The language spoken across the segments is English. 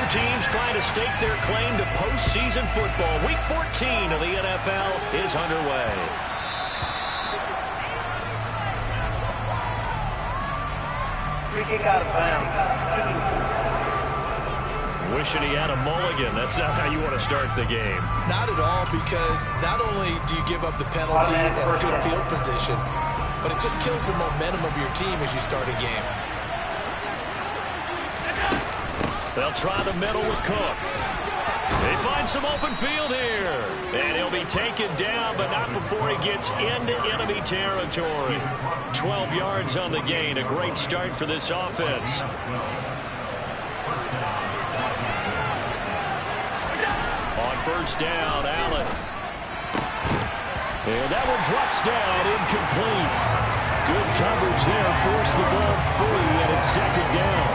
teams trying to stake their claim to postseason football. Week 14 of the NFL is underway. Free kick out of bounds. Wishing he had a mulligan. That's not how you want to start the game. Not at all, because not only do you give up the penalty and good field position, but it just kills the momentum of your team as you start a game. They'll try the middle with Cook. They find some open field here. And he'll be taken down, but not before he gets into enemy territory. 12 yards on the gain. A great start for this offense. On first down, Allen. And that one drops down, incomplete. Good coverage there, forced the ball free, and it's second down.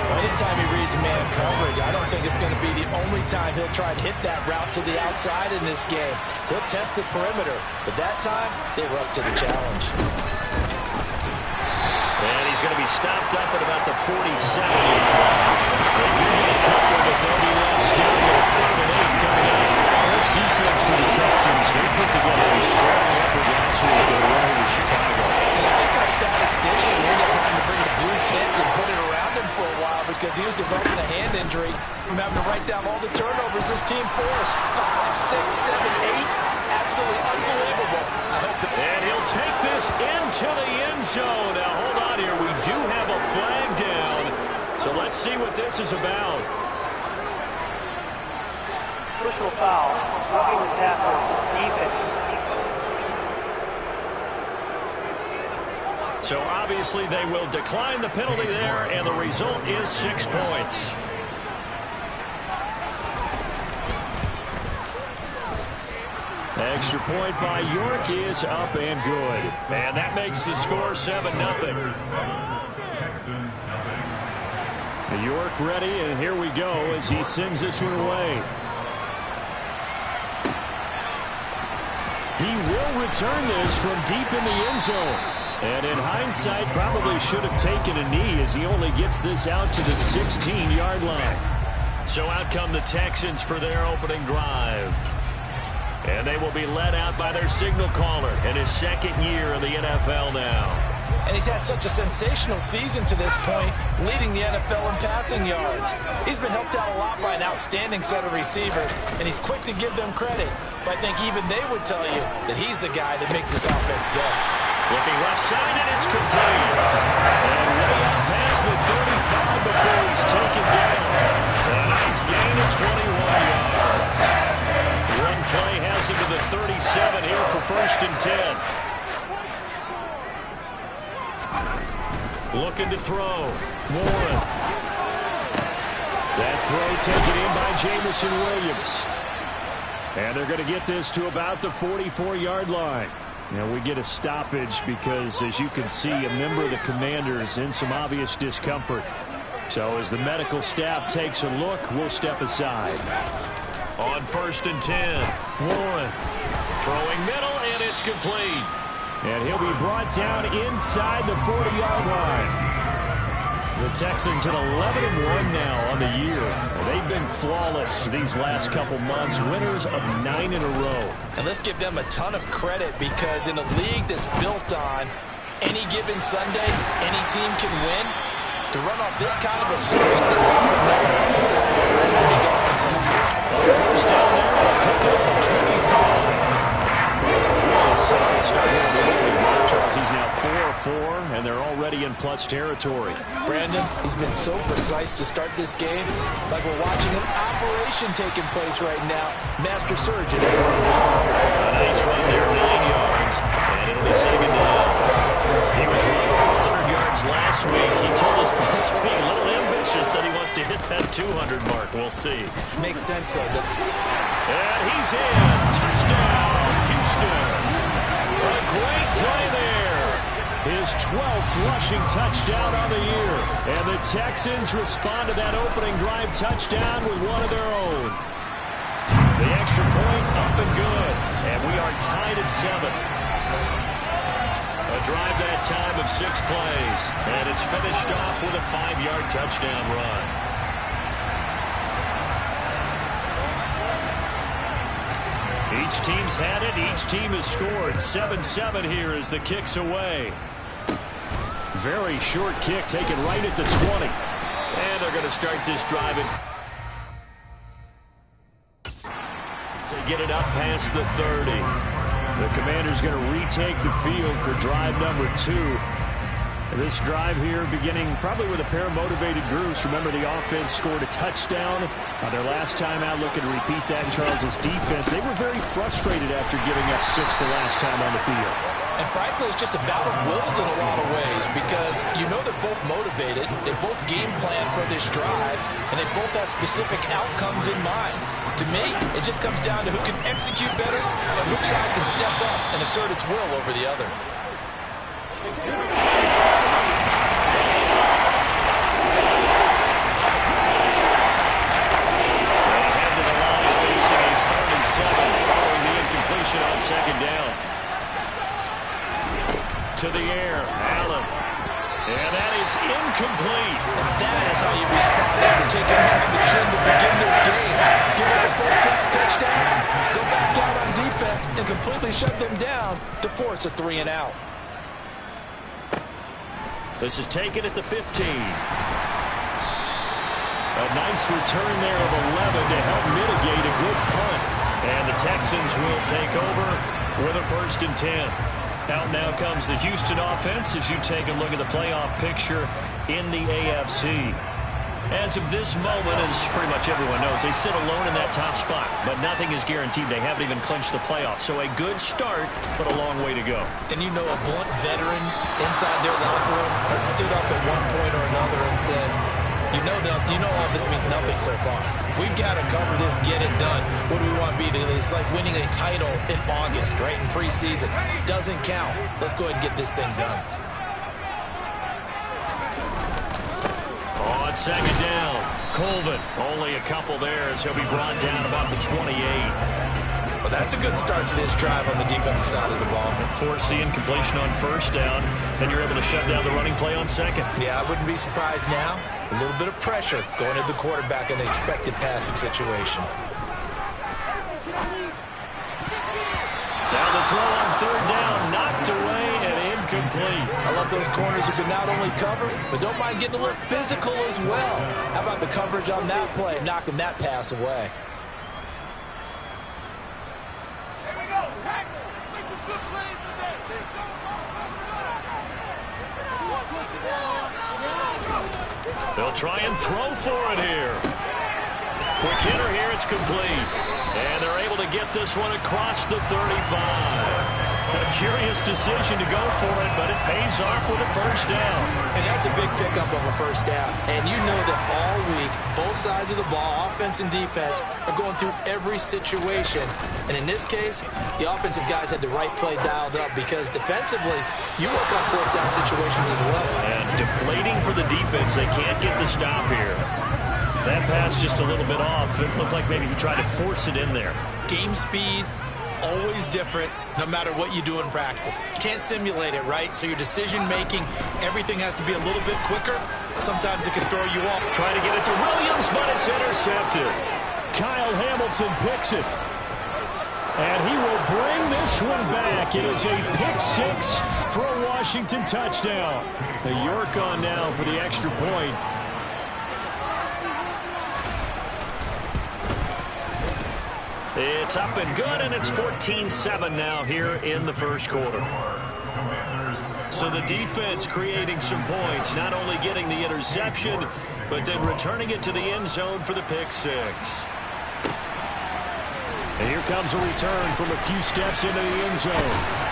Anytime he reads man coverage, I don't think it's going to be the only time he'll try to hit that route to the outside in this game. He'll test the perimeter, but that time, they were up to the challenge. And he's going to be stopped up at about the 47-yard line. They do get a couple, but they'll be left standing at 3rd and 8 coming up. This defense for the Texans, they put together a strong effort last week in a win over Chicago. And I think our statistician ended up having to bring the blue tent and put it around him for a while because he was developing a hand injury from having to write down all the turnovers this team forced. 5, 6, 7, 8. Absolutely unbelievable. And he'll take this into the end zone. Now, hold on here. We do have a flag down. So let's see what this is about. Personal foul. Roughing the tackle. Defense. So obviously they will decline the penalty there, and the result is 6 points. Extra point by York is up and good. And that makes the score 7-0. York ready, and here we go as he sends this one away. He will return this from deep in the end zone. And in hindsight, probably should have taken a knee as he only gets this out to the 16-yard line. So out come the Texans for their opening drive. And they will be led out by their signal caller in his second year in the NFL now. And he's had such a sensational season to this point, leading the NFL in passing yards. He's been helped out a lot by an outstanding set of receivers, and he's quick to give them credit. But I think even they would tell you that he's the guy that makes this offense go. Looking left side, and it's complete. And way out past the 35 before he's taken down. A nice gain of 21 yards. One play has him to the 37 here for 1st and 10. Looking to throw. Warren. That throw taken in by Jamison Williams. And they're going to get this to about the 44-yard line. Now we get a stoppage because, as you can see, a member of the Commanders in some obvious discomfort. So as the medical staff takes a look, we'll step aside. On 1st and 10, Warren throwing middle, and it's complete. And he'll be brought down inside the 40-yard line. The Texans at 11-1 now on the year. They've been flawless these last couple months, winners of 9 in a row. And let's give them a ton of credit because in a league that's built on any given Sunday, any team can win. To run off this kind of a streak, this kind of a record, that's pretty darn impressive. First down there, they'll pick up the 25. He's now 4-4, and they're already in plus territory. Brandon, he's been so precise to start this game, like we're watching an operation taking place right now. Master surgeon. A nice run there, 9 yards, and it'll be second down. He was running 100 yards last week. He told us this week, a little ambitious, said he wants to hit that 200 mark. We'll see. Makes sense, though. And he's in. Touchdown, Houston. A great play there. His 12th rushing touchdown on the year. And the Texans respond to that opening drive touchdown with one of their own. The extra point up and good. And we are tied at 7. A drive that time of 6 plays. And it's finished off with a 5-yard touchdown run. Each team's had it. Each team has scored. 7-7 here as the kick's away. Very short kick taken right at the 20. And they're going to start this driving. So get it up past the 30. The Commanders going to retake the field for drive number 2. This drive here beginning probably with a pair of motivated groups. Remember, the offense scored a touchdown on their last time out. Looking to repeat that in Charles's defense. They were very frustrated after giving up 6 the last time on the field. And frankly, it's just a battle of wills in a lot of ways because you know they're both motivated. They both game plan for this drive, and they both have specific outcomes in mind. To me, it just comes down to who can execute better and which side can step up and assert its will over the other. Following the incompletion on second down. To the air, Allen. And that is incomplete. And that is how you respond after taking one on the chin to begin this game. Give up a first-down touchdown, go back out on defense, and completely shut them down to force a 3-and-out. This is taken at the 15. A nice return there of 11 to help mitigate a good punt. And the Texans will take over with a 1st and 10. Out now comes the Houston offense as you take a look at the playoff picture in the AFC. As of this moment, as pretty much everyone knows, they sit alone in that top spot, but nothing is guaranteed. They haven't even clinched the playoffs. So a good start, but a long way to go. And you know, a blunt veteran inside their locker room has stood up at one point or another and said, you know all this means nothing so far. We've got to cover this, get it done. What do we want to be? It's like winning a title in August, right, in preseason. Doesn't count. Let's go ahead and get this thing done. On second down, Colvin. Only a couple there as he'll be brought down about the 28. Well, that's a good start to this drive on the defensive side of the ball. Force the incompletion on first down, then you're able to shut down the running play on second. Yeah, I wouldn't be surprised now. A little bit of pressure going at the quarterback in the expected passing situation. Down the throw on third down, knocked away and incomplete. I love those corners who can not only cover, but don't mind getting a little physical as well. How about the coverage on that play, knocking that pass away? They'll try and throw for it here. Quick hitter here, it's complete. And they're able to get this one across the 35. A curious decision to go for it, but it pays off with a first down. And that's a big pickup of a first down. And you know that all week, both sides of the ball, offense and defense, are going through every situation. And in this case, the offensive guys had the right play dialed up because defensively, you work on fourth down situations as well. And deflating for the defense. They can't get the stop here. That pass just a little bit off. It looked like maybe he tried to force it in there. Game speed, always different, no matter what you do in practice. You can't simulate it, right? So your decision-making, everything has to be a little bit quicker. Sometimes it can throw you off. Trying to get it to Williams, but it's intercepted. Kyle Hamilton picks it. And he will bring this one back. It is a pick six for a Washington touchdown. The York on now for the extra point. It's up and good, and it's 14-7 now here in the first quarter. So the defense creating some points, not only getting the interception, but then returning it to the end zone for the pick six. And here comes a return from a few steps into the end zone.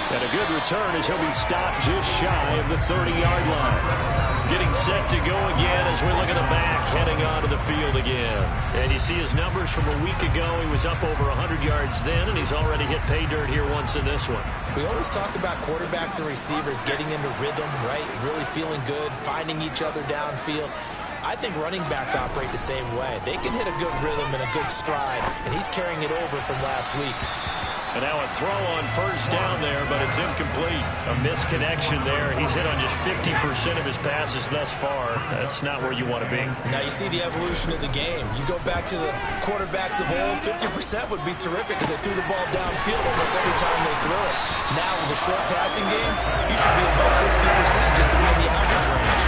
And a good return as he'll be stopped just shy of the 30-yard line. Getting set to go again as we look at the back, heading onto the field again. And you see his numbers from a week ago. He was up over 100 yards then, and he's already hit pay dirt here once in this one. We always talk about quarterbacks and receivers getting into rhythm, right? Really feeling good, finding each other downfield. I think running backs operate the same way. They can hit a good rhythm and a good stride, and he's carrying it over from last week. And now a throw on first down there, but it's incomplete. A misconnection there. He's hit on just 50% of his passes thus far. That's not where you want to be. Now you see the evolution of the game. You go back to the quarterbacks of old, 50% would be terrific because they threw the ball downfield almost every time they threw it. Now with the short passing game, you should be above 60% just to be in the average range.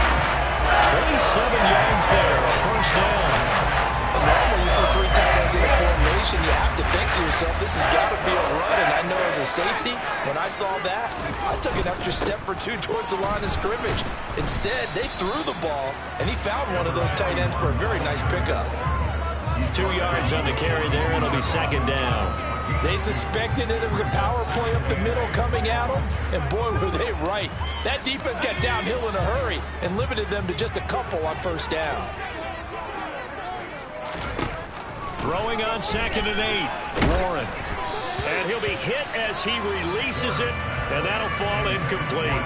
27 yards there, a first down. Normally you see 3 tight ends in a formation, you have to think to yourself, this has got to be a run. And I know as a safety, when I saw that, I took an extra step or 2 towards the line of scrimmage. Instead, they threw the ball, and he found one of those tight ends for a very nice pickup. 2 yards on the carry there. It'll be second down. They suspected it was a power play up the middle coming at them, and boy, were they right. That defense got downhill in a hurry and limited them to just a couple on first down. Throwing on 2nd and 8. Warren. And he'll be hit as he releases it, and that'll fall incomplete.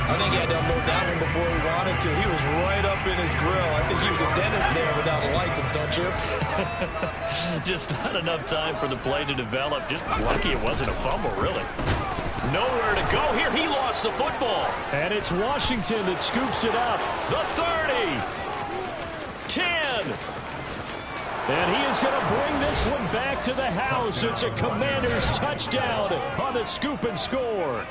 I think he had to unload that one before he wanted to. He was right up in his grill. I think he was a dentist there without a license, don't you? Just not enough time for the play to develop. Just lucky it wasn't a fumble, really. Nowhere to go here. He lost the football. And it's Washington that scoops it up. The 30. 10. And he is going to bring this one back to the house. It's a Commanders touchdown on the scoop and score.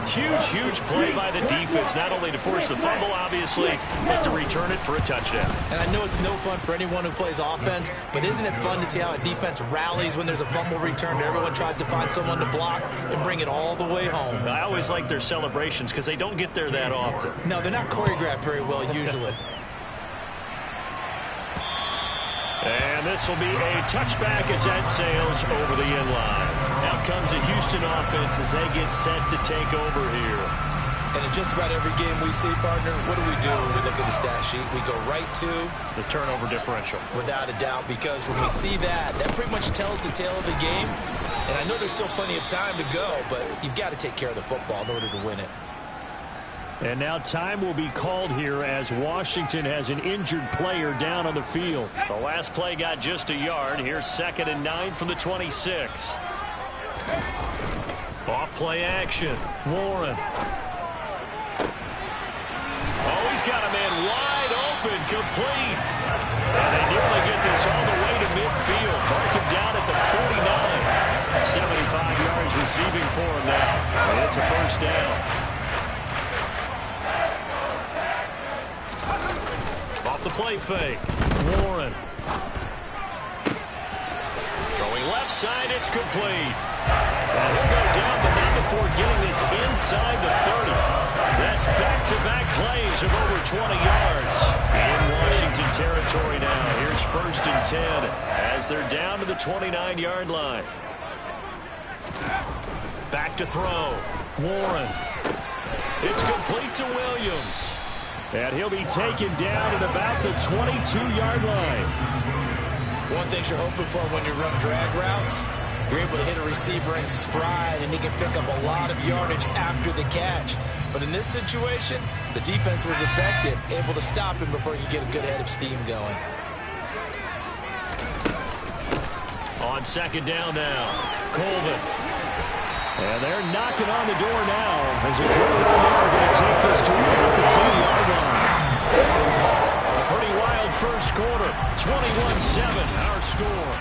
Huge, huge play by the defense, not only to force the fumble, obviously, but to return it for a touchdown. And I know it's no fun for anyone who plays offense, but isn't it fun to see how a defense rallies when there's a fumble return? Everyone tries to find someone to block and bring it all the way home. I always like their celebrations because they don't get there that often. No, they're not choreographed very well usually. And this will be a touchback as that sails over the end line. Now comes a Houston offense as they get set to take over here. And in just about every game we see, partner, what do? We look at the stat sheet. We go right to the turnover differential. Without a doubt, because when we see that pretty much tells the tale of the game. And I know there's still plenty of time to go, but you've got to take care of the football in order to win it. And now time will be called here as Washington has an injured player down on the field. The last play got just a yard. Here's 2nd and 9 from the 26. Off play action. Warren. Oh, he's got a man wide open, complete. And they nearly get this all the way to midfield. Mark him down at the 49. 75 yards receiving for him now. And it's a first down. The play fake. Warren. Throwing left side, it's complete. And he'll go down, but not before getting this inside the 30. That's back-to-back plays of over 20 yards. In Washington territory now. Here's 1st and 10 as they're down to the 29-yard line. Back to throw. Warren. It's complete to Williams. And he'll be taken down at about the 22-yard line. One thing you're hoping for when you run drag routes, you're able to hit a receiver in stride, and he can pick up a lot of yardage after the catch. But in this situation, the defense was effective, able to stop him before he could get a good head of steam going. On 2nd down now, Colvin. And they're knocking on the door now as a good run there going to take this to about the 10-yard line. A pretty wild first quarter. 21-7 our score.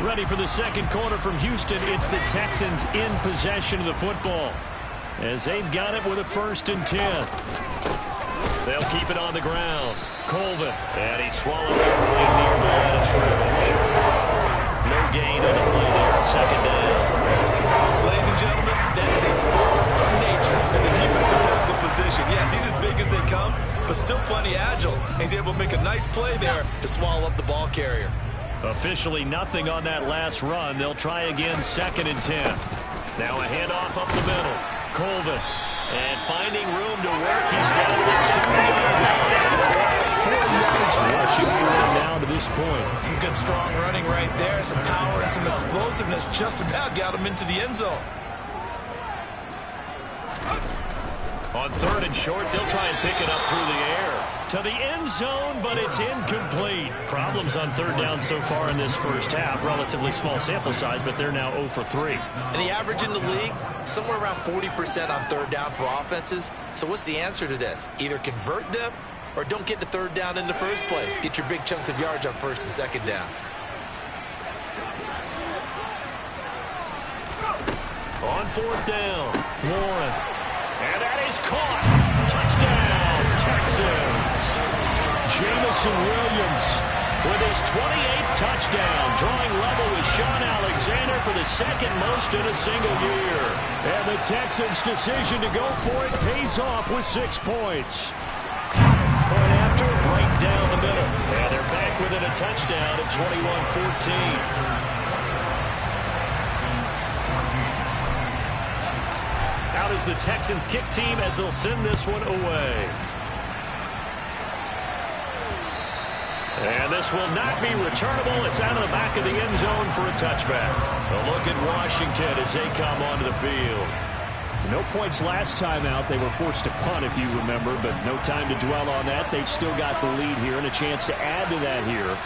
Ready for the second quarter from Houston. It's the Texans in possession of the football as they've got it with a 1st and 10. They'll keep it on the ground. Colvin. And he swallowed it right near the line of scrimmage. No gain on the play there. 2nd down. Ladies and gentlemen, that is a force of nature in the defensive tackle position. Yes, he's as big as they come, but still plenty agile. He's able to make a nice play there to swallow up the ball carrier. Officially nothing on that last run. They'll try again 2nd and 10. Now a handoff up the middle. Colvin. And finding room to work. He's got it at 2 yards. 4 yards rushing for him now to this point. Some good strong running right there. Some power and some explosiveness just about got him into the end zone. On On 3rd and short, they'll try and pick it up through the air. To the end zone, but it's incomplete. Problems on 3rd down so far in this first half. Relatively small sample size, but they're now 0 for 3. And the average in the league, somewhere around 40% on 3rd down for offenses. So what's the answer to this? Either convert them or don't get to 3rd down in the first place. Get your big chunks of yards on 1st and 2nd down. On 4th down, Warren. And that is caught. Touchdown, Texans. Jamison Williams with his 28th touchdown, drawing level with Sean Alexander for the 2nd most in a single year. And the Texans' decision to go for it pays off with 6 points. Point after, right down the middle. And they're back within a touchdown at 21-14. Out is the Texans kick team as they'll send this one away. And this will not be returnable. It's out of the back of the end zone for a touchback. A look at Washington as they come onto the field. No points last time out. They were forced to punt, if you remember, but no time to dwell on that. They've still got the lead here and a chance to add to that here.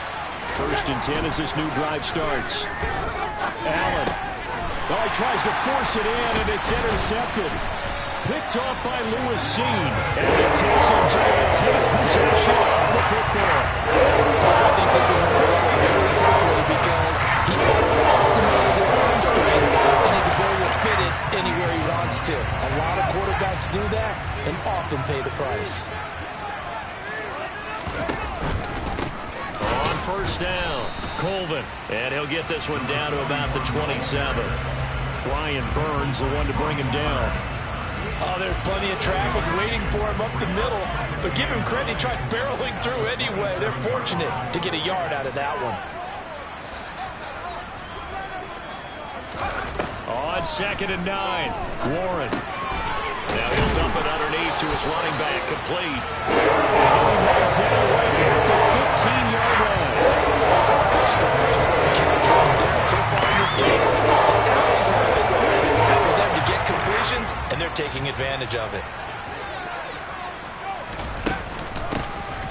1st and 10 as this new drive starts. Allen. Oh, he tries to force it in, and it's intercepted. Picked off by Lewis Cine. And the Texans are going to take possession of the football. I think this will work very simply because he overestimated his own strength and his ability to fit it anywhere he wants to. A lot of quarterbacks do that and often pay the price. On 1st down, Colvin. And he'll get this one down to about the 27. Brian Burns, the one to bring him down. Oh, there's plenty of traffic waiting for him up the middle. But give him credit, he tried barreling through anyway. They're fortunate to get a yard out of that one. On 2nd and 9, Warren. Now he'll dump it underneath to his running back, complete. Right down right here at the 15-yard line. Strong control of the catch right there. So far in this game, the Owls have been open for them to get completions, and they're taking advantage of it.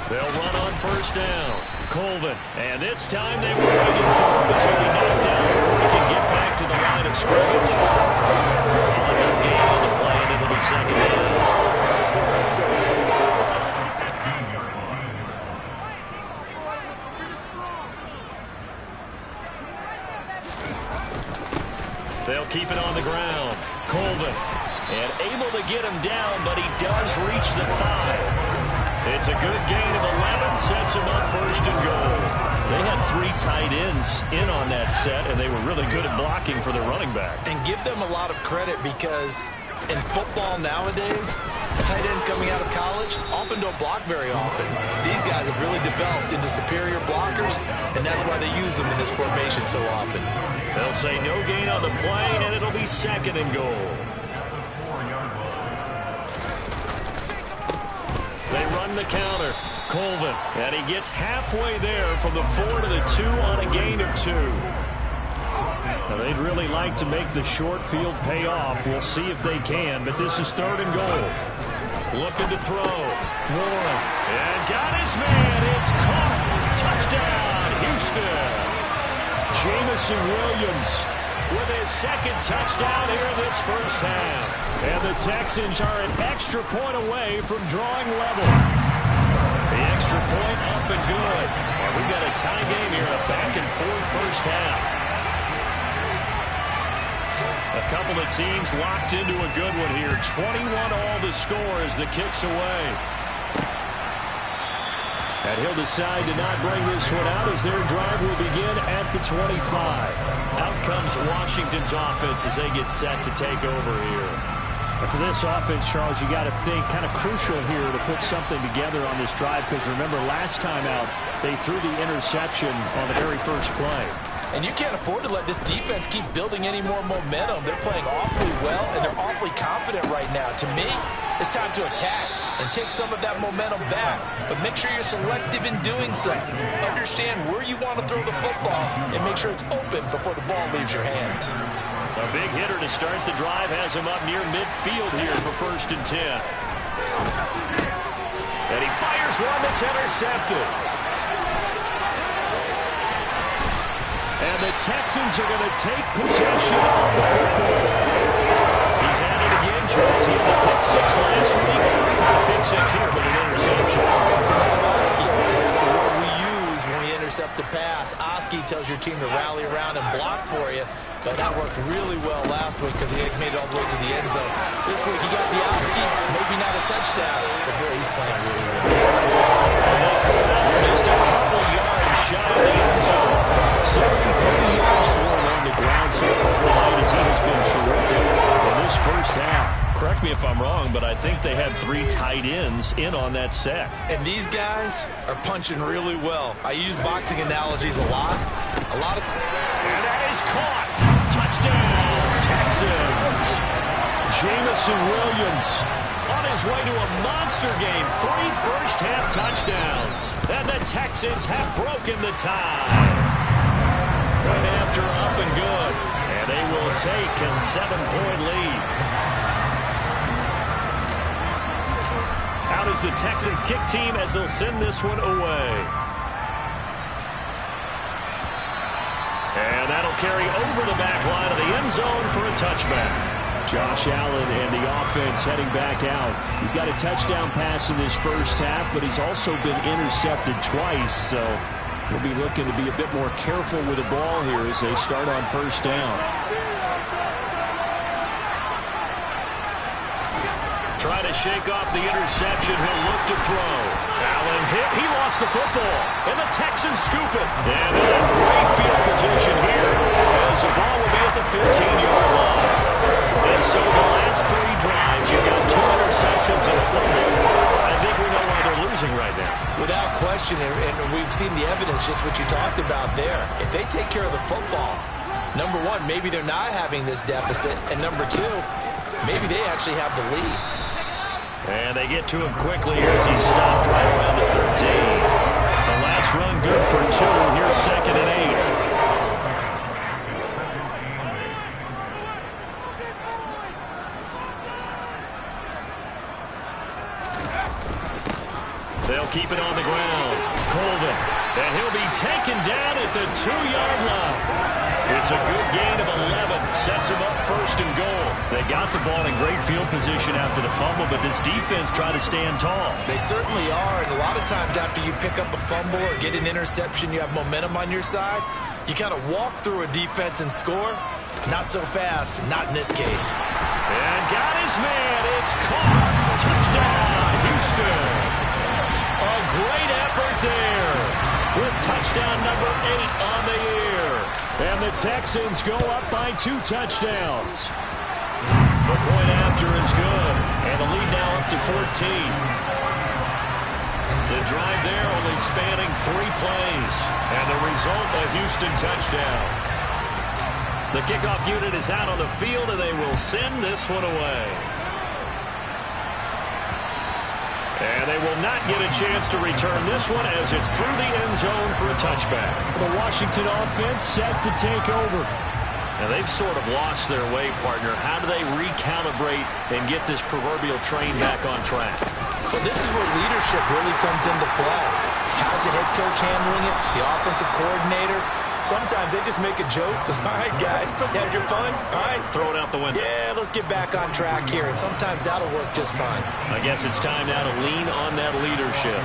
They'll run on 1st down. Colvin. And this time they were waiting for him as he'll be knocked down before he can get back to the line of scrimmage. Calling up gain on the play, and it'll be 2nd down. They'll keep it on the ground. Colvin. And able to get him down, but he does reach the 5. It's a good gain of 11, sets him up 1st and goal. They had 3 tight ends in on that set, and they were really good at blocking for their running back. And give them a lot of credit because in football nowadays, tight ends coming out of college often don't block very often. These guys have really developed into superior blockers, and that's why they use them in this formation so often. They'll say no gain on the play, and it'll be 2nd and goal. They run the counter. Colvin. And he gets halfway there from the 4 to the 2 on a gain of 2. Now they'd really like to make the short field pay off. We'll see if they can, but this is 3rd and goal. Looking to throw. Warren. And got his man. It's caught. Touchdown, Houston. Jamison Williams with his 2nd touchdown here in this first half. And the Texans are an extra point away from drawing level. The extra point up and good. And we've got a tie game here, a back-and-forth first half. A couple of teams locked into a good one here. 21-all the score as the kick's away. And he'll decide to not bring this one out as their drive will begin at the 25. Out comes Washington's offense as they get set to take over here. And for this offense, Charles, you got to think kind of crucial here to put something together on this drive because remember last time out they threw the interception on the very first play. And you can't afford to let this defense keep building any more momentum. They're playing awfully well, and they're awfully confident right now. To me, it's time to attack and take some of that momentum back. But make sure you're selective in doing so. Understand where you want to throw the football and make sure it's open before the ball leaves your hands. A big hitter to start the drive has him up near midfield here for 1st and 10. And he fires one that's intercepted. And the Texans are going to take possession of the football. He's had it again, Charles. He had a pick six last week. Not a pick six here, but an interception. That's another Oski. That's the word we use when we intercept a pass. Oski tells your team to rally around and block for you. But that worked really well last week because he made it all the way to the end zone. This week he got the Oski, maybe not a touchdown, but boy, he's playing really well. Just a couple yards shy of the end zone. 30 yards for him on the ground so far tonight as he has been terrific in this first half. Correct me if I'm wrong, but I think they had 3 tight ends in on that set. And these guys are punching really well. I use boxing analogies a lot. And that is caught. Touchdown, Texans. Jameson Williams on his way to a monster game. 3 first-half touchdowns. And the Texans have broken the tie. Point after up and good. And they will take a 7-point lead. Out is the Texans kick team as they'll send this one away. And that'll carry over the back line of the end zone for a touchback. Josh Allen and the offense heading back out. He's got a touchdown pass in this first half, but he's also been intercepted twice, so we'll be looking to be a bit more careful with the ball here as they start on first down. Try to shake off the interception. He'll look to throw. Allen hit. He lost the football. And the Texans scoop it. And in great field position here as the ball will be at the 15-yard line. And so the last 3 drives, you've got 2 interceptions and a fumble. I think we know why they're losing right now. Without question, and we've seen the evidence, just what you talked about there. If they take care of the football, number one, maybe they're not having this deficit. And number 2, maybe they actually have the lead. And they get to him quickly here as he's stopped right around the 13. The last run good for 2. Here's 2nd and 8. They'll keep it on the ground. Colvin. And he'll be taken down at the 2-yard line. It's a good gain of 11. Sets him up 1st and goal. They got the ball in great field position after the fumble, but this defense tried to stand tall. They certainly are, and a lot of times after you pick up a fumble or get an interception, you have momentum on your side. You kind of walk through a defense and score. Not so fast, not in this case. And got his man. It's caught. Touchdown, Houston. A great effort there with touchdown number 8 on the year. And the Texans go up by 2 touchdowns. The point after is good. And the lead now up to 14. The drive there only spanning 3 plays. And the result, a Houston touchdown. The kickoff unit is out on the field, and they will send this one away. And they will not get a chance to return this one as it's through the end zone for a touchback. The Washington offense set to take over. Now they've sort of lost their way, partner. How do they recalibrate and get this proverbial train back on track? Well, this is where leadership really comes into play. How's the head coach handling it? The offensive coordinator? Sometimes they just make a joke. All right, guys, had your fun? All right. Throw it out the window. Yeah, let's get back on track here. And sometimes that'll work just fine. I guess it's time now to lean on that leadership.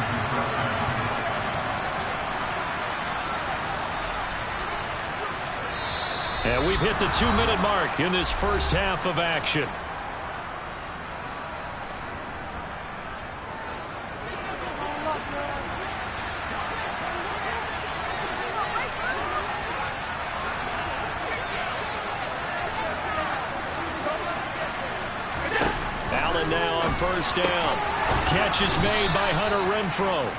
And we've hit the 2-minute mark in this first half of action. Allen now on first down. Catch is made by Hunter Renfrow.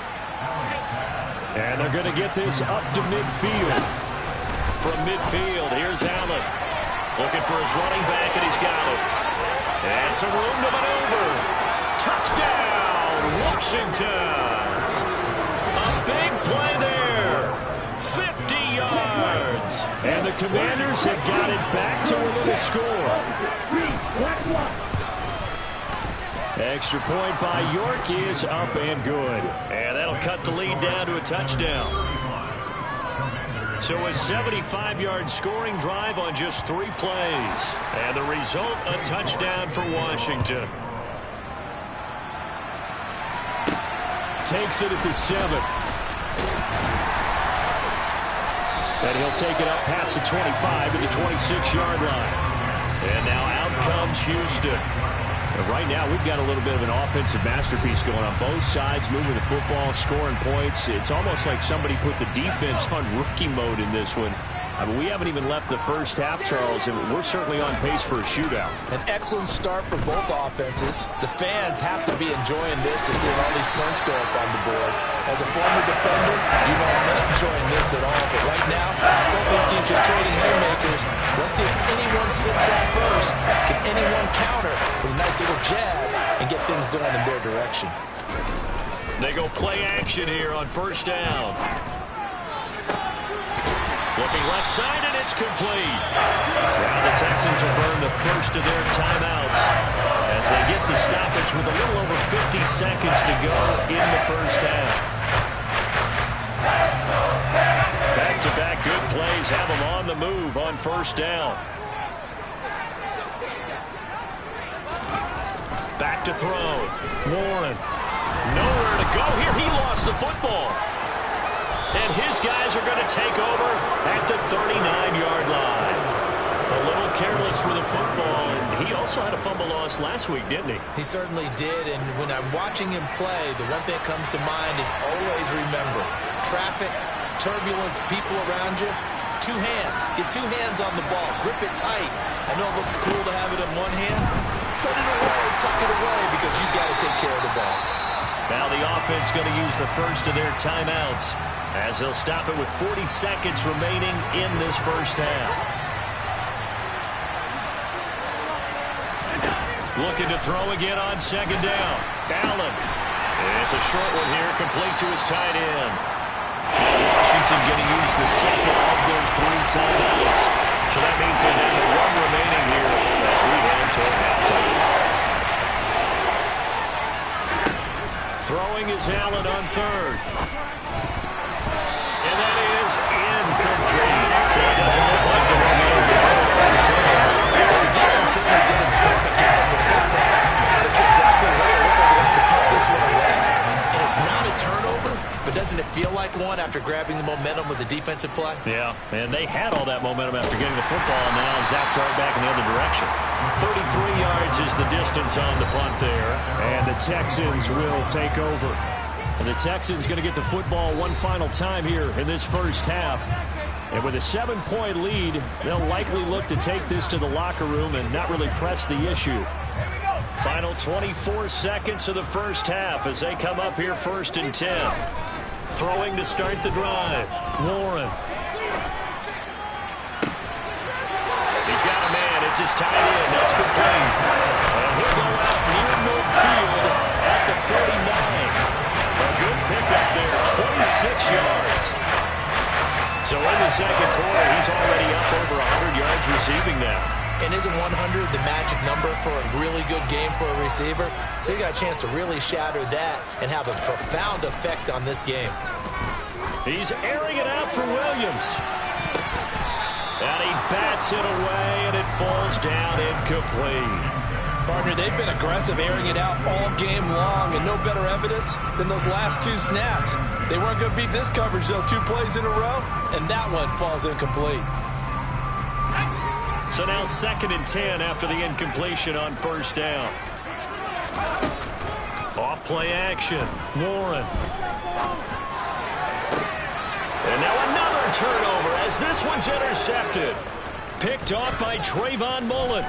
And they're going to get this up to midfield. From midfield, here's Allen. Looking for his running back, and he's got it. And some room to maneuver. Touchdown, Washington. A big play there. 50 yards. And the Commanders have got it back to within a score. Extra point by York is up and good. And that'll cut the lead down to a touchdown. So a 75-yard scoring drive on just 3 plays. And the result, a touchdown for Washington. Takes it at the 7. And he'll take it up past the 25 to the 26-yard line. And now out comes Houston. And right now, we've got a little bit of an offensive masterpiece going on both sides, moving the football, scoring points. It's almost like somebody put the defense on rookie mode in this one. I mean, we haven't even left the first half, Charles, and we're certainly on pace for a shootout. An excellent start for both offenses. The fans have to be enjoying this to see all these points go up on the board. As a former defender, you know I'm not enjoying this at all. But right now, both these teams are trading haymakers. Let's see if anyone slips on first. Can anyone counter with a nice little jab and get things going in their direction? They go play action here on first down. Looking left side, and it's complete. Now the Texans will burn the first of their timeouts as they get the stoppage with a little over 50 seconds to go in the first half. Back-to-back good plays have them on the move on first down. Back to throw. Warren. Nowhere to go here. He lost the football. And his guys are going to take over at the 39-yard line. A little careless with the football, and he also had a fumble loss last week, didn't he? He certainly did, and when I'm watching him play, the one thing that comes to mind is always remember, traffic, turbulence, people around you, 2 hands. Get 2 hands on the ball. Grip it tight. I know it looks cool to have it in one hand. Put it away, tuck it away, because you've got to take care of the ball. Now the offense going to use the first of their timeouts, as they'll stop it with 40 seconds remaining in this first half. Looking to throw again on second down. Allen. It's a short one here, complete to his tight end. Washington going to use the second of their 3 timeouts. So that means they're down to 1 remaining here as we head toward halftime. Throwing is Allen on third. And that is incomplete. So it doesn't look like the defense certainly did its part to get him the football. But you're exactly right. It looks like they have to put this one away. And it's not a turnover, but doesn't it feel like one after grabbing the momentum with the defensive play? Yeah, and they had all that momentum after getting the football, and now zapped right back in the other direction. 33 yards is the distance on the punt there, and the Texans will take over. And the Texans going to get the football one final time here in this first half. And with a 7-point lead, they'll likely look to take this to the locker room and not really press the issue. Final 24 seconds of the first half as they come up here first and 10. Throwing to start the drive. Warren. He's got a man. It's his tight end. That's complete. And he'll go out near midfield at the 49. A good pickup there, 26 yards. So in the second quarter, he's already up over 100 yards receiving now. And isn't 100 the magic number for a really good game for a receiver? So he got a chance to really shatter that and have a profound effect on this game. He's airing it out for Williams. And he bats it away, and it falls down incomplete. Partner, they've been aggressive airing it out all game long, and no better evidence than those last 2 snaps. They weren't going to beat this coverage, though, 2 plays in a row, and that one falls incomplete. So now 2nd and 10 after the incompletion on first down. Off play action. Warren. And now another turnover as this one's intercepted. Picked off by Trayvon Mullen.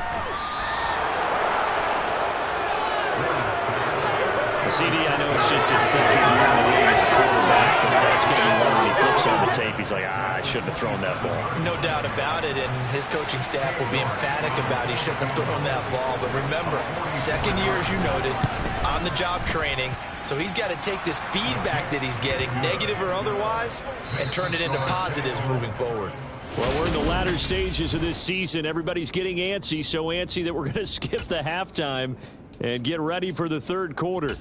CD, I know it's just his second year in the league as a quarterback, but that's going to be one when he flips on the tape. He's like, I shouldn't have thrown that ball. No doubt about it, and his coaching staff will be emphatic about he shouldn't have thrown that ball. But remember, second year, as you noted, on-the-job training, so he's got to take this feedback that he's getting, negative or otherwise, and turn it into positives moving forward. Well, we're in the latter stages of this season. Everybody's getting antsy, so antsy that we're going to skip the halftime And get ready for the third quarter.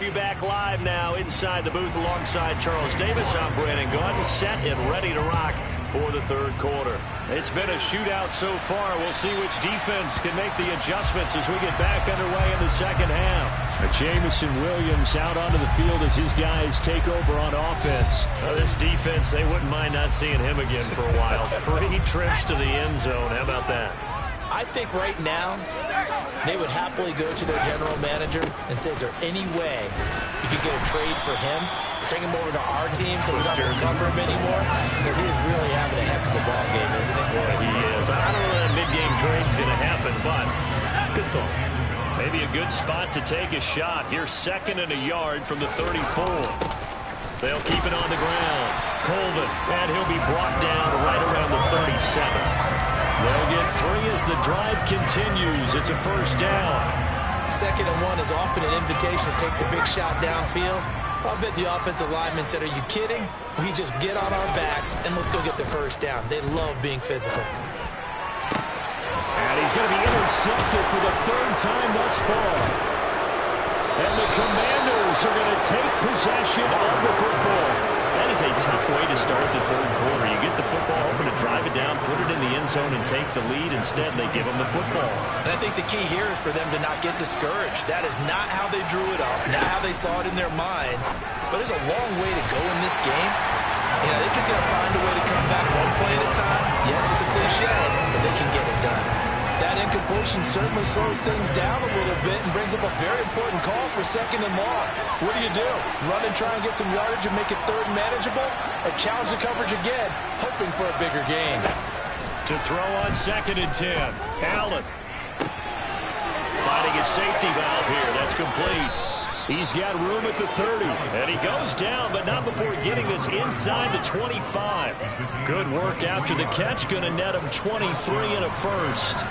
have you back live now inside the booth alongside Charles Davis. I'm Brandon Gaudin, set and ready to rock for the third quarter. It's been a shootout so far. We'll see which defense can make the adjustments as we get back underway in the second half. Jamison Williams out onto the field as his guys take over on offense. This defense, they wouldn't mind not seeing him again for a while. 3 trips to the end zone. How about that? I think right now they would happily go to their general manager and say, is there any way you could get a trade for him? Bring him over to our team so we don't have to cover him anymore? Because he is really having a heck of a ball game, isn't he? Yeah, he is. I don't know that mid-game trade's going to happen, but good thought. Maybe a good spot to take a shot. Here's 2nd and a yard from the 34. They'll keep it on the ground. Colvin, and he'll be brought down right around the 37. They'll get 3 as the drive continues. It's a first down. 2nd and 1 is often an invitation to take the big shot downfield. I'll bet the offensive lineman said, are you kidding? We just get on our backs and let's go get the first down. They love being physical. And he's going to be intercepted for the 3rd time thus far. And the Commanders are going to take possession of the football. That is a tough way to start the third quarter. You get the football, hoping to drive it down, put it in the end zone, and take the lead. Instead, they give them the football. And I think the key here is for them to not get discouraged. That is not how they drew it up, not how they saw it in their minds. But there's a long way to go in this game. You know, they're just going to find a way to come back one play at a time. Yes, it's a cliche, but they can get it done. That incompletion certainly slows things down a little bit and brings up a very important call for 2nd and long. What do? Run and try and get some yardage and make it 3rd and manageable? Or challenge the coverage again, hoping for a bigger gain? To throw on 2nd and 10. Allen. Finding his safety valve here. That's complete. He's got room at the 30. And he goes down, but not before getting this inside the 25. Good work after the catch. Going to net him 23 and a first.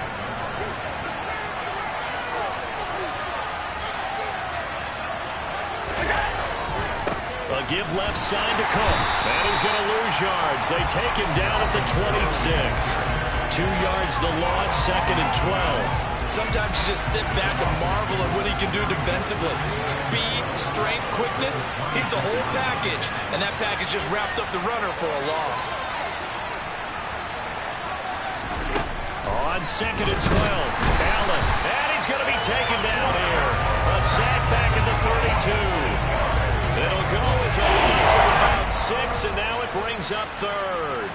A give left side to Cook. And he's going to lose yards. They take him down at the 26. 2 yards the loss, 2nd and 12. Sometimes you just sit back and marvel at what he can do defensively. Speed, strength, quickness. He's the whole package. And that package just wrapped up the runner for a loss. On 2nd and 12. Allen. And he's going to be taken down here. A sack back at the 32. It'll go as a loss of about 6, and now it brings up 3rd.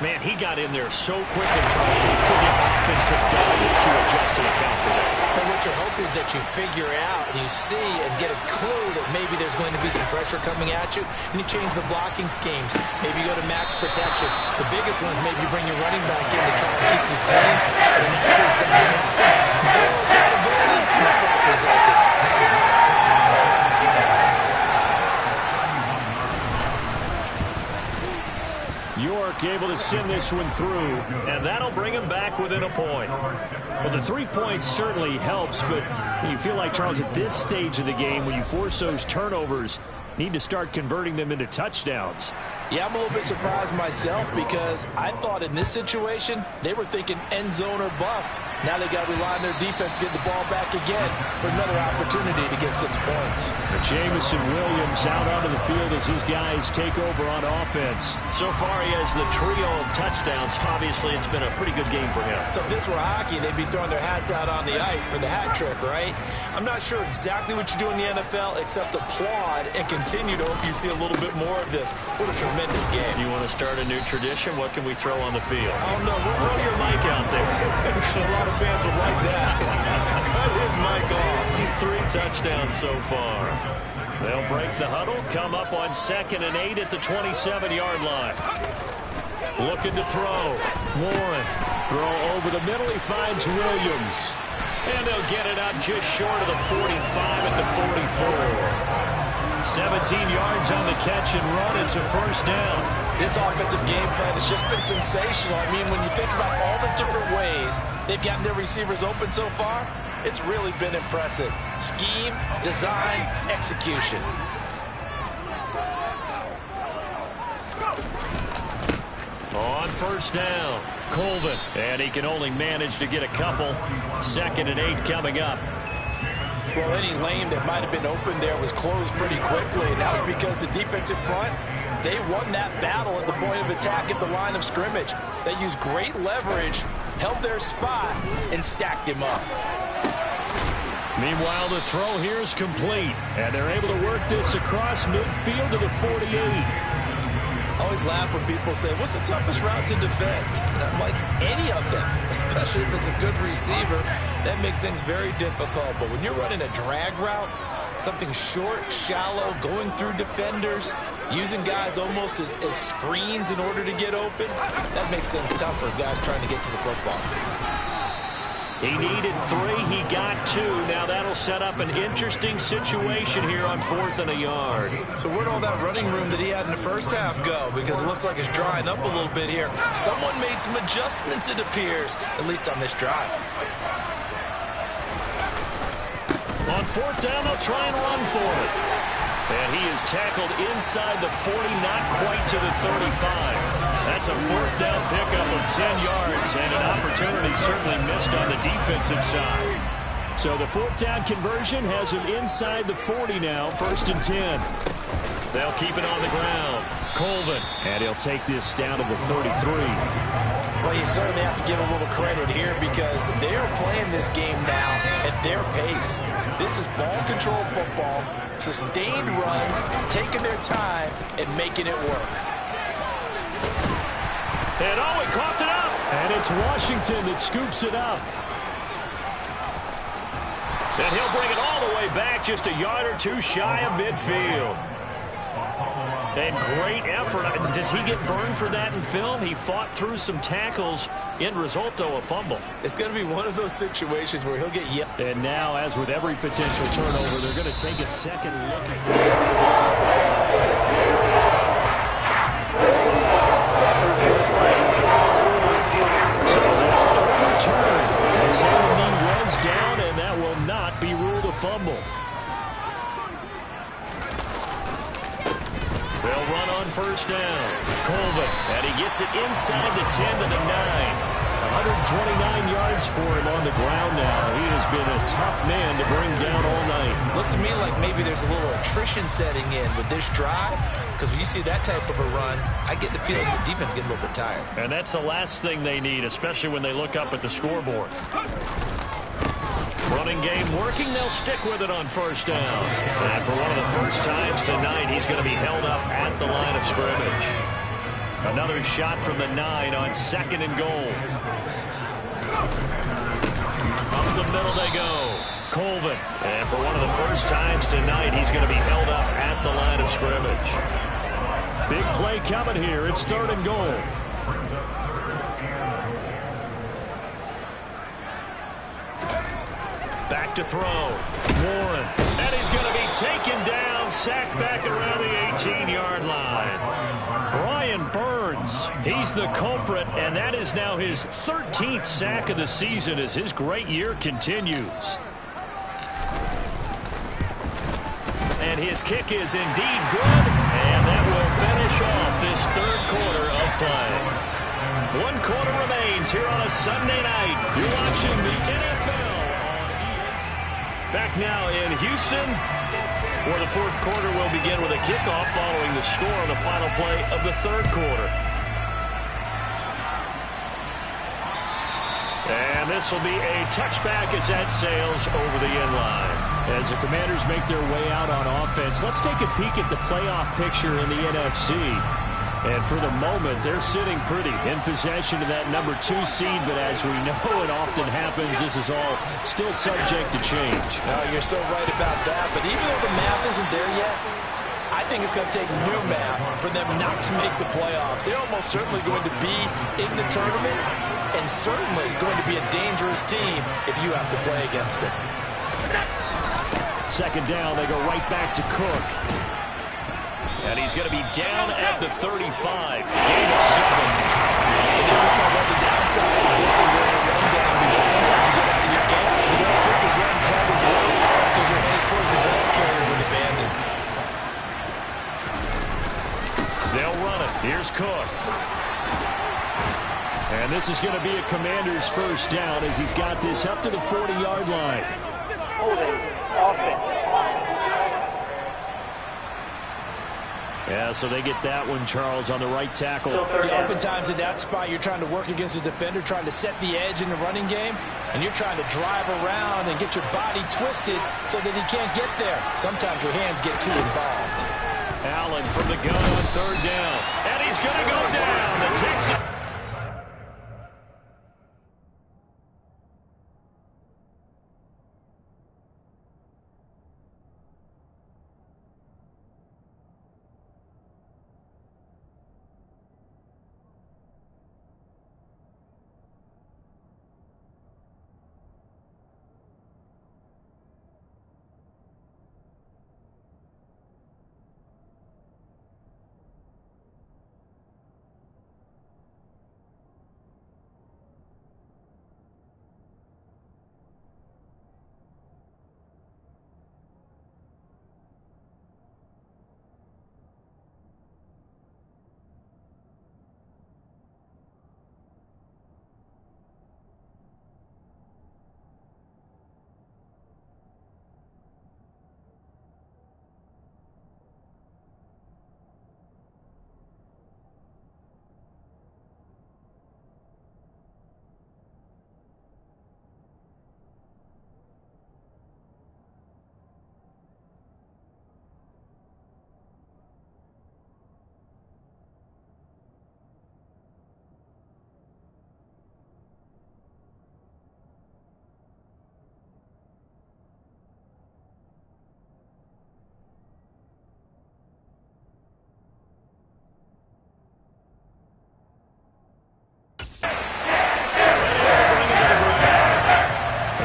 Man, he got in there so quickly, Charles. He could get offensive double to adjust and account for that. But what you're hoping is that you figure out and you see and get a clue that maybe there's going to be some pressure coming at you, and you change the blocking schemes. Maybe you go to max protection. The biggest one is maybe you bring your running back in to try and keep you clean. But in that case, that didn't happen. Zero accountability, and the sack resulted. York able to send this one through, and that'll bring him back within a point. Well, the 3 points certainly helps, but you feel like, Charles, at this stage of the game, when you force those turnovers, need to start converting them into touchdowns. Yeah, I'm a little bit surprised myself because I thought in this situation they were thinking end zone or bust. Now they got to rely on their defense to get the ball back again for another opportunity to get 6 points. Jamison Williams out onto the field as his guys take over on offense. So far he has the trio of touchdowns. Obviously it's been a pretty good game for him. So if this were hockey, they'd be throwing their hats out on the ice for the hat trick, right? I'm not sure exactly what you do in the NFL except applaud and continue to hope you see a little bit more of this. What a tremendous game. You want to start a new tradition? What can we throw on the field? Oh, no. Throw your mic out there. A lot of fans would like that. Cut his mic off. 3 touchdowns so far. They'll break the huddle, come up on 2nd and 8 at the 27-yard line. Looking to throw. Warren. Throw over the middle. He finds Williams. And they'll get it up just short of the 45 at the 44. 17 yards on the catch and run. It's a first down. This offensive game plan has just been sensational. I mean, when you think about all the different ways they've gotten their receivers open so far, it's really been impressive. Scheme, design, execution. On first down, Colvin. And he can only manage to get a couple. 2nd and 8 coming up. Well, any lane that might have been open there was closed pretty quickly, and that was because the defensive front, they won that battle at the point of attack at the line of scrimmage. They used great leverage, held their spot, and stacked him up. Meanwhile, the throw here is complete, and they're able to work this across midfield to the 48. I always laugh when people say, what's the toughest route to defend? And I'm like, any of them, especially if it's a good receiver. That makes things very difficult. But when you're running a drag route, something short, shallow, going through defenders, using guys almost as screens in order to get open, that makes things tough for guys trying to get to the football. He needed 3. He got 2. Now that'll set up an interesting situation here on 4th and a yard. So where'd all that running room that he had in the first half go? Because it looks like it's drying up a little bit here. Someone made some adjustments, it appears, at least on this drive. On 4th down, they'll try and run for it. And he is tackled inside the 40, not quite to the 35. That's a 4th down pickup of 10 yards, and an opportunity certainly missed on the defensive side. So the 4th down conversion has him inside the 40 now, 1st and 10. They'll keep it on the ground. Colvin, and he'll take this down to the 33. Well, you certainly have to give a little credit here because they are playing this game now at their pace. This is ball control football, sustained runs, taking their time and making it work. And oh, he coughed it up. And it's Washington that scoops it up. And he'll bring it all the way back, just a yard or 2 shy of midfield. And great effort. Does he get burned for that in film? He fought through some tackles. End result, though, a fumble. It's going to be one of those situations where he'll get yelled. And now, as with every potential turnover, they're going to take a second look at it. So they'll return. And Saladin runs down, and that will not be ruled a fumble. They'll run on 1st down. Colvin, and he gets it inside the 10 to the 9. 129 yards for him on the ground now. He has been a tough man to bring down all night. Looks to me like maybe there's a little attrition setting in with this drive, because when you see that type of a run, I get the feeling the defense getting a little bit tired. And that's the last thing they need, especially when they look up at the scoreboard. Running game working. They'll stick with it on 1st down. And for one of the first times tonight, he's going to be held up at the line of scrimmage. Another shot from the 9 on 2nd and goal. Up the middle they go. Colvin. And for one of the first times tonight, he's going to be held up at the line of scrimmage. Big play coming here. It's 3rd and goal. Back to throw. Warren. And he's going to be taken down, sacked back around the 18-yard line. Brian Burns, he's the culprit, and that is now his 13th sack of the season as his great year continues. And his kick is indeed good, and that will finish off this 3rd quarter of play. 1 quarter remains here on a Sunday night. You're watching the NFL. Back now in Houston, where the 4th quarter will begin with a kickoff following the score on the final play of the 3rd quarter. And this will be a touchback as that sails over the end line. As the Commanders make their way out on offense, let's take a peek at the playoff picture in the NFC. And for the moment, they're sitting pretty in possession of that number 2 seed. But as we know it often happens, this is all still subject to change. No, you're so right about that. But even though the math isn't there yet, I think it's going to take new math for them not to make the playoffs. They're almost certainly going to be in the tournament and certainly going to be a dangerous team if you have to play against them. 2nd down, they go right back to Cook. And he's going to be down at the 35. Gain of 7. And then we saw one of the downsides of blitzing during a rundown, because sometimes you get out of your gaps. You don't think the run carries well because you're headed towards the ball carrier with abandon. They'll run it. Here's Cook. And this is going to be a Commander's 1st down as he's got this up to the 40-yard line. Holding. Offense. Yeah, so they get that one, Charles, on the right tackle. Oftentimes in that spot, you're trying to work against a defender, trying to set the edge in the running game, and you're trying to drive around and get your body twisted so that he can't get there. Sometimes your hands get too involved. Allen from the gun on third down, and he's going to go down. The Texans.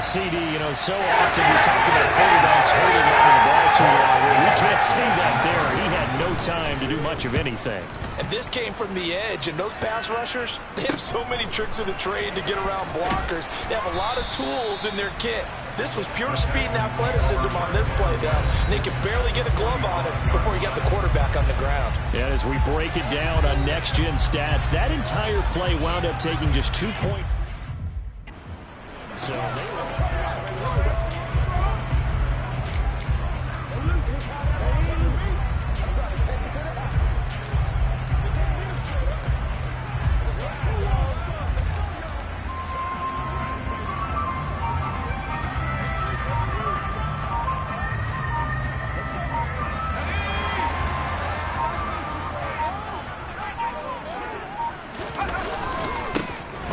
CD, so often we talk about quarterbacks holding on to the ball too long. We can't see that there. He had no time to do much of anything. And this came from the edge, and those pass rushers, they have so many tricks of the trade to get around blockers. They have a lot of tools in their kit. This was pure speed and athleticism on this play, though. And they could barely get a glove on it before he got the quarterback on the ground. And as we break it down on Next Gen Stats, that entire play wound up taking just 2 points. So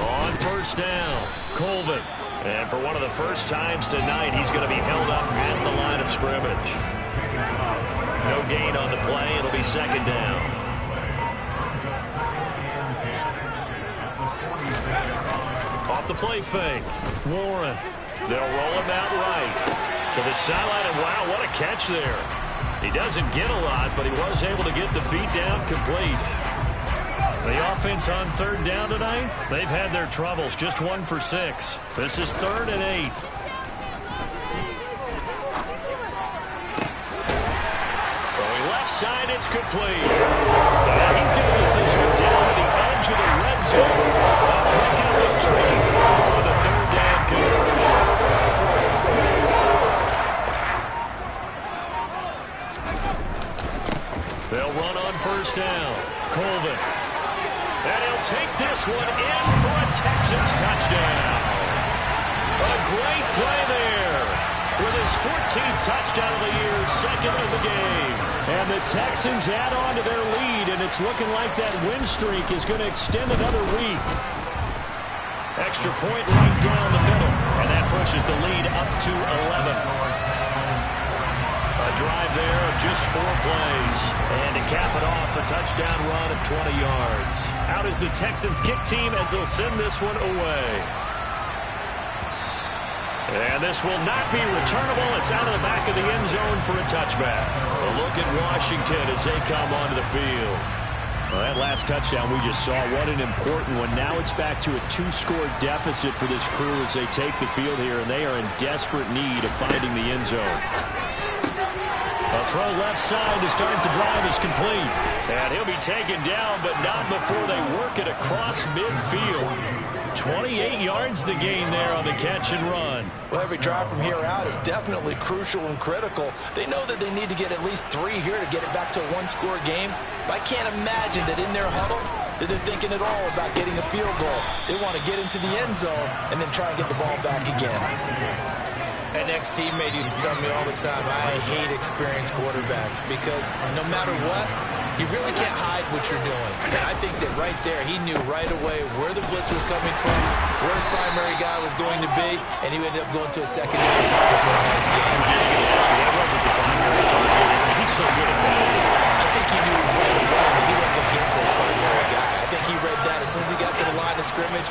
on first down, Colvin. And for one of the first times tonight, he's going to be held up at the line of scrimmage. No gain on the play. It'll be second down. Off the play fake. Warren. They'll roll him out right. To the sideline, and wow, what a catch there. He doesn't get a lot, but he was able to get the feet down complete. The offense on third down tonight, they've had their troubles. Just 1 for 6. This is 3rd and 8. Throwing left side, it's complete. Now he's going to get this one down to the edge of the red zone. Picking up 24 with a third down conversion. They'll run on first down. Colvin. And he'll take this one in for a Texans touchdown. A great play there. With his 14th touchdown of the year, second of the game. And the Texans add on to their lead, and it's looking like that win streak is going to extend another week. Extra point right down the middle, and that pushes the lead up to 11. A drive there of just 4 plays. And to cap it off, a touchdown run of 20 yards. Out is the Texans kick team as they'll send this one away. And this will not be returnable. It's out of the back of the end zone for a touchback. A look at Washington as they come onto the field. Well, that last touchdown we just saw, what an important one. Now it's back to a 2-score deficit for this crew as they take the field here, and they are in desperate need of finding the end zone. A throw left side to start the drive is complete. And he'll be taken down, but not before they work it across midfield. 28 yards the gain there on the catch and run. Well, every drive from here out is definitely crucial and critical. They know that they need to get at least 3 here to get it back to a one-score game. But I can't imagine that in their huddle that they're thinking at all about getting a field goal. They want to get into the end zone and then try and get the ball back again. An ex-teammate used to tell me all the time, I hate experienced quarterbacks because no matter what, you really can't hide what you're doing. And I think that right there, he knew right away where the blitz was coming from, where his primary guy was going to be, and he ended up going to a secondary target for a nice game. I was just going to ask you, that wasn't the primary target. He's so good at that, isn't he? I think he knew right away that he wasn't going to get to his primary guy. I think he read that as soon as he got to the line of scrimmage,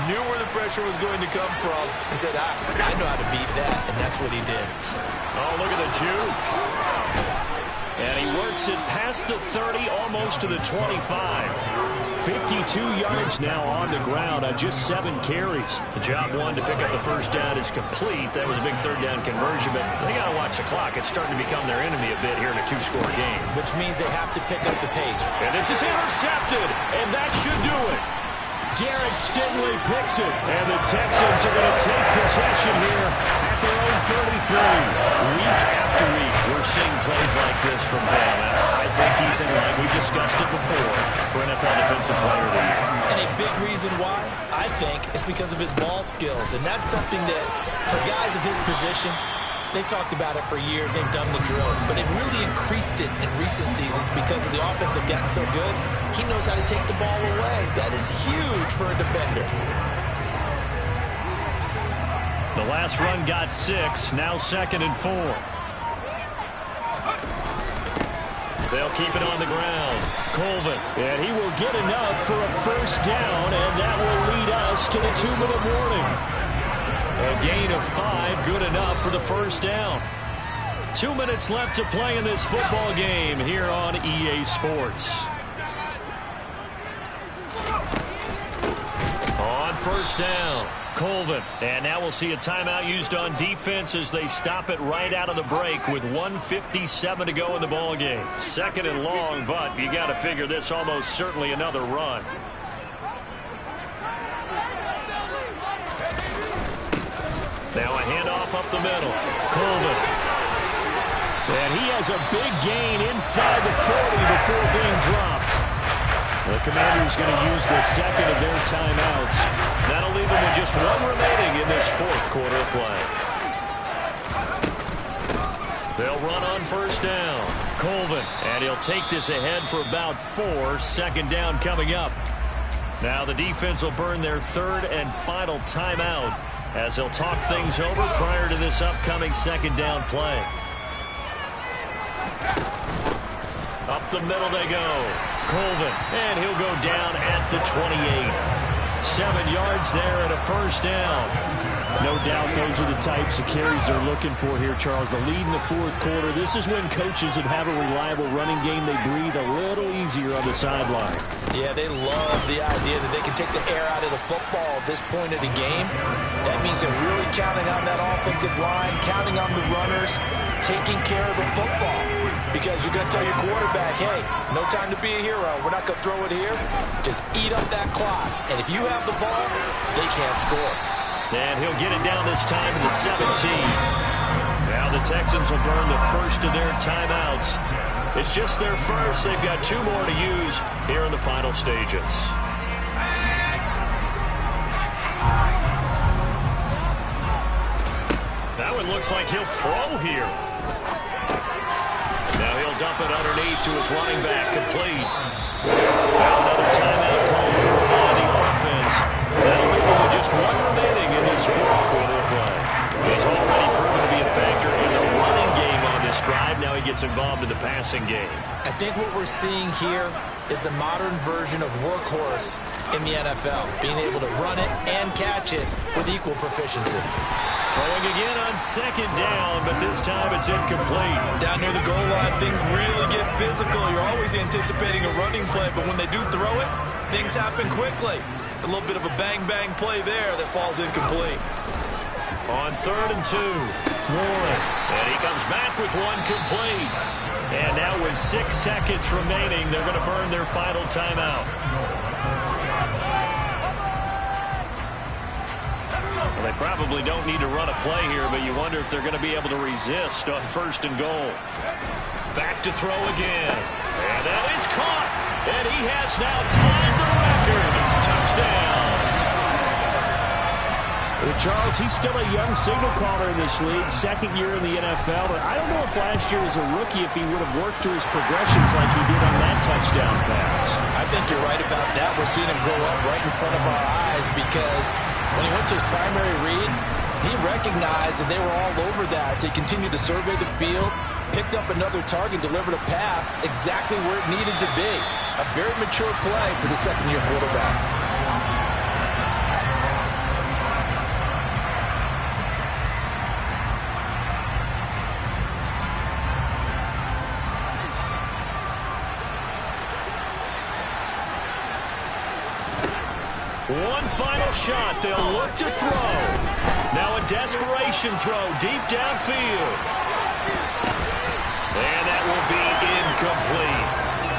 knew where the pressure was going to come from, and said, I know how to beat that, and that's what he did. Oh, look at the juke. And he works it past the 30, almost to the 25. 52 yards now on the ground on just 7 carries. The job one to pick up the first down is complete. That was a big third down conversion, but they got to watch the clock. It's starting to become their enemy a bit here in a 2-score game. Which means they have to pick up the pace. And this is intercepted, and that should do it. Derek Stingley picks it, and the Texans are going to take possession here at their own 33. Week after week, we're seeing plays like this from him. I think he's in line. We've discussed it before for NFL Defensive Player of the Year. And a big reason why, I think, is because of his ball skills. And that's something that, for guys of his position, they've talked about it for years. They've done the drills. But it really increased it in recent seasons because of the offense have gotten so good. He knows how to take the ball away. That is huge for a defender. The last run got 6. Now 2nd and 4. They'll keep it on the ground. Colvin. And he will get enough for a first down, and that will lead us to the 2-minute warning. A gain of 5, good enough for the first down. 2 minutes left to play in this football game here on EA Sports. On first down, Colvin. And now we'll see a timeout used on defense as they stop it right out of the break with 1:57 to go in the ball game. 2nd and long, but you got to figure this almost certainly another run. Now a handoff up the middle. Colvin. And he has a big gain inside the 40 before being dropped. The Commanders going to use the 2nd of their timeouts. That'll leave them with just 1 remaining in this 4th quarter of play. They'll run on first down. Colvin. And he'll take this ahead for about 4. 2nd down coming up. Now the defense will burn their 3rd and final timeout as they'll talk things over prior to this upcoming 2nd down play. Up the middle they go. Colvin, and he'll go down at the 28. 7 yards there and a first down. No doubt those are the types of carries they're looking for here, Charles. The lead in the 4th quarter. This is when coaches that have a reliable running game, they breathe a little easier on the sideline. Yeah, they love the idea that they can take the air out of the football at this point of the game. That means they're really counting on that offensive line, counting on the runners, taking care of the football. Because you're going to tell your quarterback, hey, no time to be a hero. We're not going to throw it here. Just eat up that clock. And if you have the ball, they can't score. And he'll get it down this time to the 17. Now the Texans will burn the first of their timeouts. It's just their first. They've got 2 more to use here in the final stages. That one looks like he'll throw here. Now he'll dump it underneath to his running back, complete. Now another timeout call for the offense. That'll leave him with just 1 remaining in this 4th quarter of play. He's already proven to be a factor in the running game on this drive. Now he gets involved in the passing game. I think what we're seeing here is the modern version of workhorse in the NFL, being able to run it and catch it with equal proficiency. Throwing again on 2nd down, but this time it's incomplete. Down near the goal line, things really get physical. You're always anticipating a running play, but when they do throw it, things happen quickly. A little bit of a bang-bang play there that falls incomplete. On 3rd and 2, Warren. And he comes back with 1 complete. And now with 6 seconds remaining, they're going to burn their final timeout. Well, they probably don't need to run a play here, but you wonder if they're going to be able to resist on 1st and goal. Back to throw again. And that is caught. And he has now tied the record. Touchdown. Charles, he's still a young signal caller in this league, 2nd year in the NFL. But I don't know if last year as a rookie, if he would have worked through his progressions like he did on that touchdown pass. I think you're right about that. We're seeing him grow up right in front of our eyes because when he went to his primary read, he recognized that they were all over that. So he continued to survey the field, picked up another target, delivered a pass exactly where it needed to be. A very mature play for the 2nd-year quarterback. One final shot. They'll look to throw. Now a desperation throw deep downfield. And that will be incomplete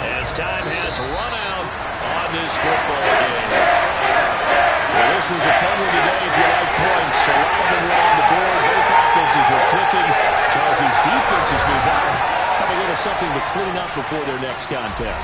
as time has run out on this football game. Well, this was a fun one today if you like points. A lot of them were on the board. Both offenses were clicking. Charles' defenses, meanwhile, have a little something to clean up before their next contest.